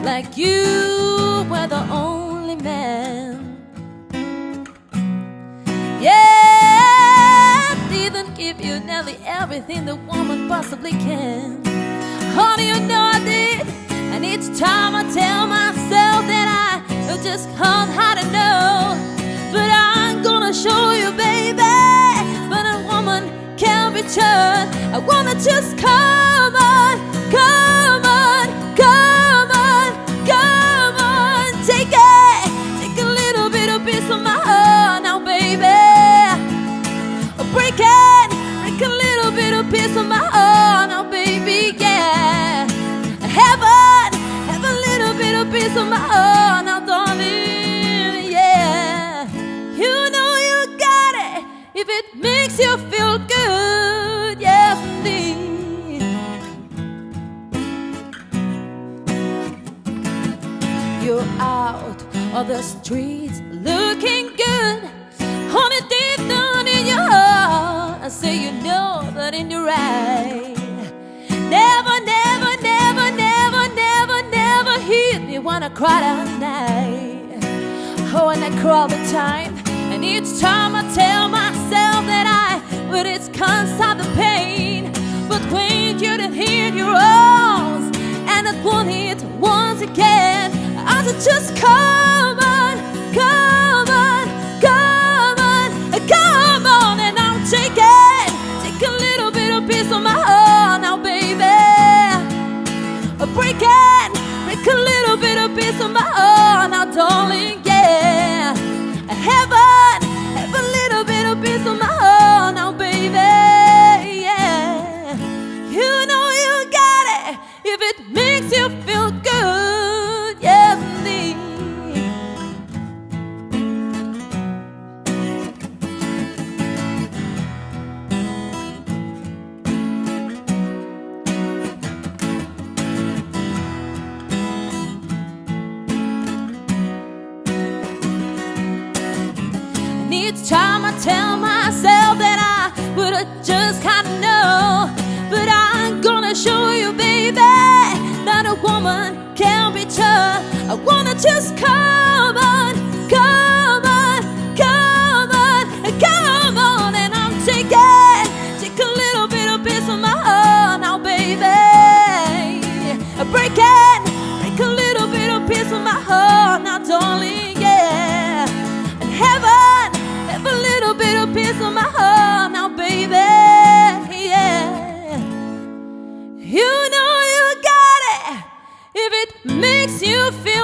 like you were the only man. Yeah, didn't give you nearly everything the woman possibly can. Honey, you know I did, and each time I tell myself that I just can't hide to know. But I'm gonna show you, baby, but a woman can't be turned. I wanna just come on, come on, come on, come on. Take it, take a little bit of piece of my heart now, baby. Break it, break a little bit of piece of my heart now, baby, yeah. Heaven, have a little bit of piece of my heart now, darling, yeah. You know you got it if it makes you feel good, yes indeed. You're out on the streets looking good, honey, deep down in your heart I say you know that in your eyes. Never, never, never, never, never, never hit me when I cried at night. Oh, and I cry all the time, and each time I tell myself that but it can't stop the pain. But when you didn't hit your arms, and it won't hit once again, I said just come on, come on, come on, come on, and I'll take it, take a little bit of piece of my heart now, baby. Break it, break a little bit of piece of my heart now, darling, yeah. Heaven, have a little bit of piece of my heart now, baby, yeah. You know you got it if it makes you feel good, yes indeed. Each time I tell myself that I would've just kinda know, but I'm gonna show you, baby, that a woman can be turned. I wanna just come on, come on, come on, come on, and I'm taking, take a little bit of piece of my heart now, baby. Break it, break a little bit of piece of my heart now, darling, yeah. And heaven, have a little bit of piece of my heart now, baby, yeah. You know you got it if it makes you feel